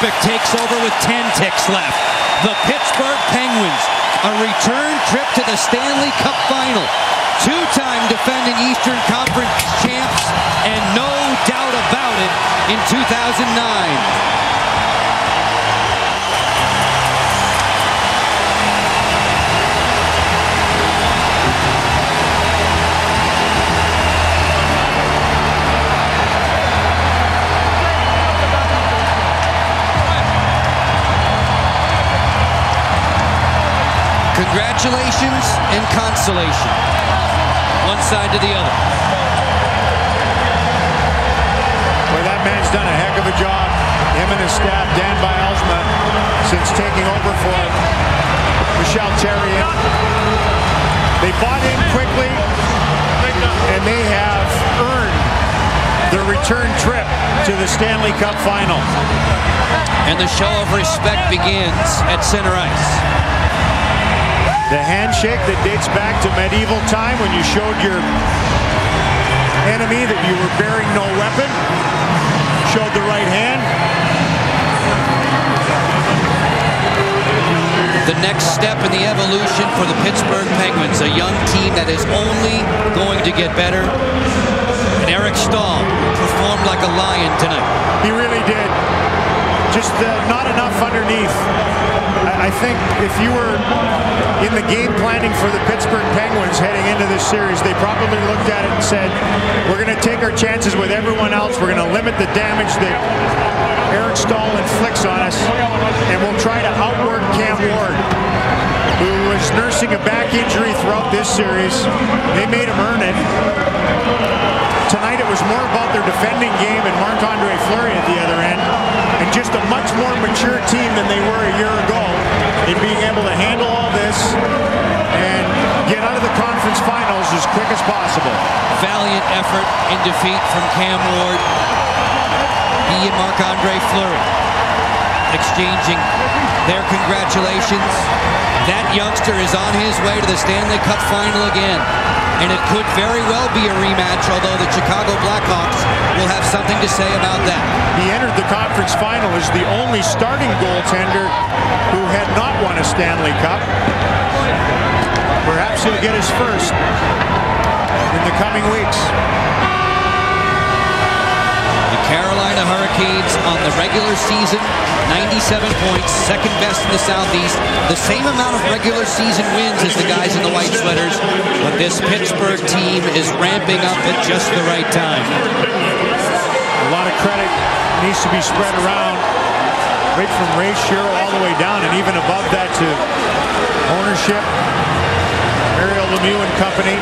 Rubik takes over with 10 ticks left. The Pittsburgh Penguins, a return trip to the Stanley Cup Final. Two-time defending Eastern Conference champs, and no doubt about it, in 2009. Congratulations and consolation. One side to the other. Well, that man's done a heck of a job. Him and his staff, Dan Bylsma, since taking over for Michel Therrien. They bought in quickly, and they have earned their return trip to the Stanley Cup Final. And the show of respect begins at center ice. The handshake that dates back to medieval time when you showed your enemy that you were bearing no weapon. Showed the right hand. The next step in the evolution for the Pittsburgh Penguins, a young team that is only going to get better. And Eric Staal performed like a lion tonight. He really did. Just not enough underneath. I think if you were in the game planning for the Pittsburgh Penguins heading into this series, they probably looked at it and said, we're going to take our chances with everyone else. We're going to limit the damage that Eric Staal inflicts on us, and we'll try to outwork Cam Ward, who was nursing a back injury throughout this series. They made him earn it. Tonight it was more about their defending game and Marc-Andre Fleury at the other end, and just a much more mature team than they were a year ago in being able to handle all this and get out of the conference finals as quick as possible. Valiant effort in defeat from Cam Ward. He and Marc-Andre Fleury exchanging their congratulations. That youngster is on his way to the Stanley Cup Final again. And it could very well be a rematch, although the Chicago Blackhawks will have something to say about that. He entered the conference final as the only starting goaltender who had not won a Stanley Cup. Perhaps he'll get his first in the coming weeks. The Carolina Hurricanes on the regular season, 97 points, second best in the Southeast. The same amount of regular season wins as the guys in the white sweaters, but this Pittsburgh team is ramping up at just the right time. A lot of credit needs to be spread around, right from Ray Shero all the way down, and even above that to ownership, Mario Lemieux and company.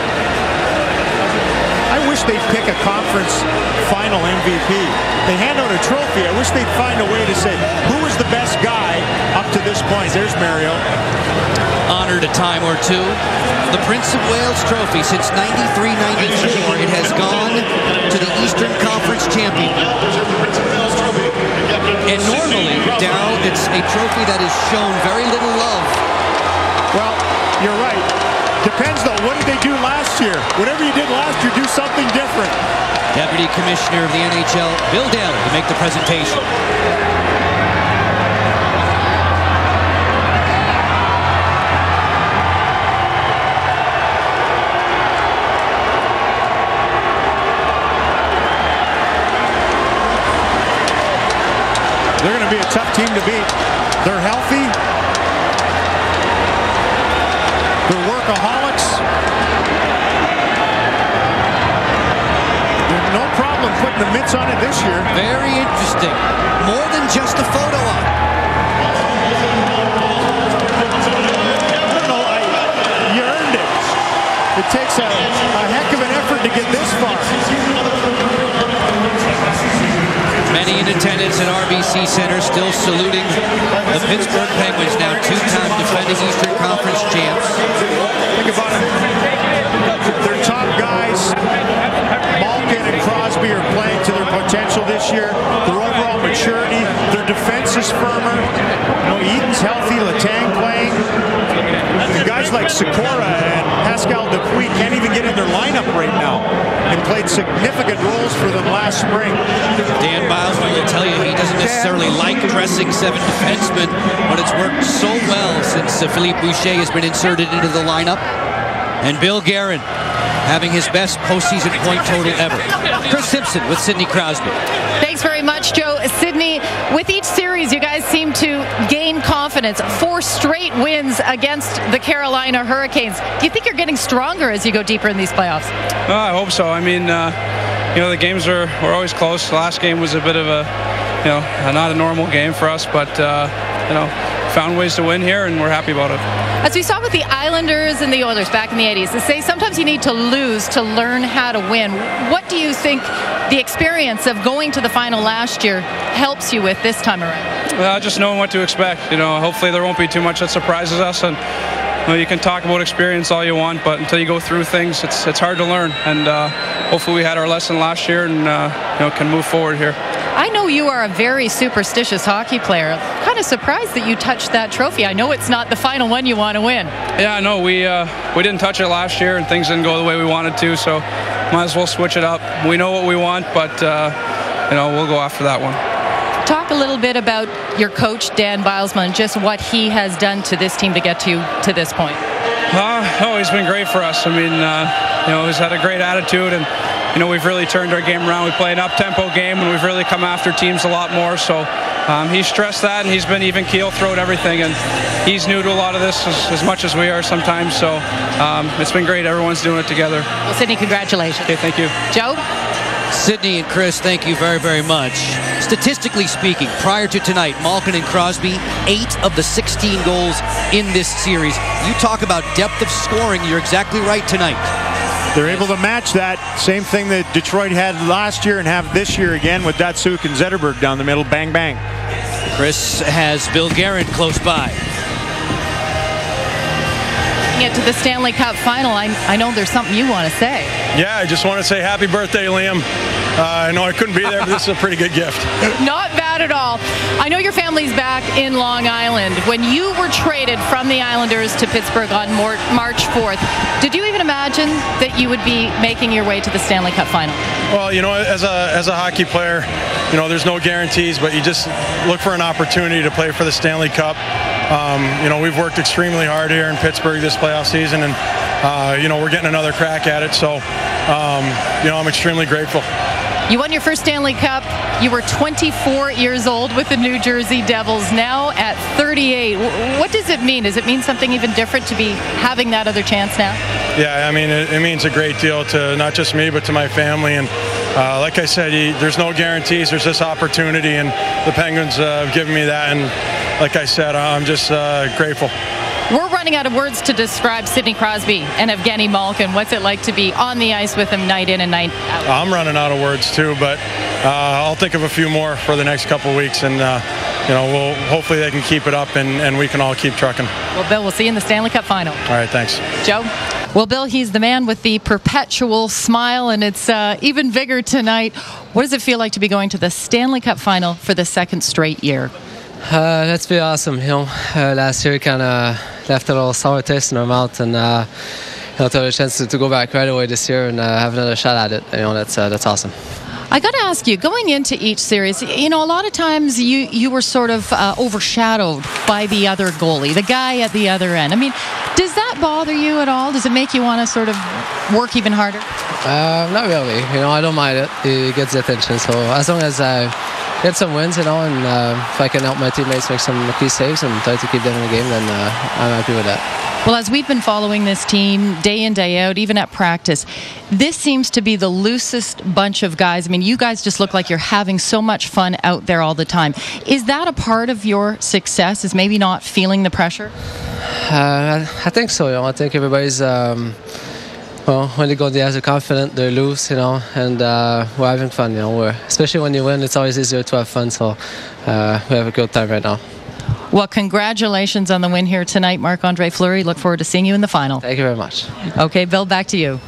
I wish they'd pick a conference final MVP. They hand out a trophy. I wish they'd find a way to say, who was the best guy up to this point? There's Mario. Honored a time or two. The Prince of Wales trophy since 93-94. It has gone to the Eastern Conference champion. And normally, Darryl, it's a trophy that is shown very little love. Well, you're right. Depends, though. What did they do last year? Whatever you did last year, do something different. Deputy Commissioner of the NHL, Bill Daly, to make the presentation. They're going to be a tough team to beat. They're healthy. They're workaholics. There's no problem putting the mitts on it this year. Very interesting. More than just a photo op. No, you earned it. It takes a heck of an effort to get this far. Many in attendance at RBC Center still saluting the Pittsburgh Penguins, now two-time defending Eastern Conference champs. Think about it. Their top guys, Malkin and Crosby, are playing to their potential this year. Their overall maturity, their defense is firmer. You know, Eaton's healthy, Letang playing. And guys like Sikora and Pascal Dupuis can't even get in their lineup right now. And played significant roles for them last spring. Dan Bilesman will tell you he doesn't necessarily like dressing 7 defensemen, but it's worked so well since Philippe Boucher has been inserted into the lineup. And Bill Guerin having his best postseason point total ever. Chris Simpson with Sidney Crosby. Thanks very much, Joe. Sidney, with each series, you guys seem to gain confidence. 4 straight wins against the Carolina Hurricanes. Do you think you're getting stronger as you go deeper in these playoffs? I hope so. I mean, the games were always close. The last game was a bit of a, not a normal game for us, but, found ways to win here, and we're happy about it. As we saw with the Islanders and the Oilers back in the 80s, they say sometimes you need to lose to learn how to win. What do you think the experience of going to the final last year helps you with this time around? Just knowing what to expect. Hopefully there won't be too much that surprises us, and you can talk about experience all you want, but until you go through things, it's hard to learn. And hopefully we had our lesson last year and can move forward here. I know you are a very superstitious hockey player. I'm kind of surprised that you touched that trophy. I know it's not the final one you want to win. Yeah, no, we didn't touch it last year, and things didn't go the way we wanted to, so might as well switch it up. We know what we want, but we'll go after that one. Talk a little bit about your coach, Dan Bilesman, just what he has done to this team to get you to this point. He's been great for us. I mean, he's had a great attitude, and we've really turned our game around. We play an up-tempo game, and we've really come after teams a lot more. So he's stressed that, and he's been even keel throughout everything. And he's new to a lot of this as much as we are sometimes. So it's been great. Everyone's doing it together. Well, Sidney, congratulations. Okay, thank you. Joe? Sidney and Chris, thank you very, very much. Statistically speaking, prior to tonight, Malkin and Crosby, 8 of the 16 goals in this series. You talk about depth of scoring, you're exactly right tonight. They're able to match that same thing that Detroit had last year and have this year again with Datsuk and Zetterberg down the middle. Bang, bang. Chris has Bill Guerin close by. Get to the Stanley Cup final. I know there's something you want to say. Yeah, I just want to say happy birthday, Liam. I know I couldn't be there, but this is a pretty good gift. Not bad at all. I know your family's back in Long Island. When you were traded from the Islanders to Pittsburgh on March 4th, did you even imagine that you would be making your way to the Stanley Cup final? Well, as a hockey player, there's no guarantees, but you just look for an opportunity to play for the Stanley Cup. We've worked extremely hard here in Pittsburgh this playoff season, and we're getting another crack at it. So, I'm extremely grateful. You won your first Stanley Cup. You were 24 years old with the New Jersey Devils. Now at 38, what does it mean? Does it mean something even different to be having that other chance now? Yeah, I mean, it means a great deal to not just me, but to my family. And like I said, there's no guarantees. There's this opportunity, and the Penguins have given me that. And like I said, I'm just grateful. We're running out of words to describe Sidney Crosby and Evgeny Malkin. What's it like to be on the ice with him night in and night out? I'm running out of words too, but I'll think of a few more for the next couple of weeks, and hopefully they can keep it up, and we can all keep trucking. Well, Bill, we'll see you in the Stanley Cup final. All right, thanks. Joe? Well, Bill, he's the man with the perpetual smile, and it's even bigger tonight. What does it feel like to be going to the Stanley Cup final for the second straight year? That's been awesome. Last year kind of left a little sour taste in our mouth, and to have a chance to go back right away this year and have another shot at it. That's awesome. I got to ask you, going into each series, a lot of times you were sort of overshadowed by the other goalie, the guy at the other end. I mean, does that bother you at all? Does it make you want to sort of work even harder? Not really. I don't mind it. It gets the attention. So as long as I get some wins, and if I can help my teammates make some key saves and try to keep them in the game, then I'm happy with that. Well, as we've been following this team day in, day out, even at practice, this seems to be the loosest bunch of guys. I mean, you guys just look like you're having so much fun out there all the time. Is that a part of your success, is maybe not feeling the pressure? I think so. I think everybody's... when they go there, they're confident, they're loose, and we're having fun, especially when you win, it's always easier to have fun, so we have a good time right now. Well, congratulations on the win here tonight, Marc-Andre Fleury. Look forward to seeing you in the final. Thank you very much. Okay, Bill, back to you.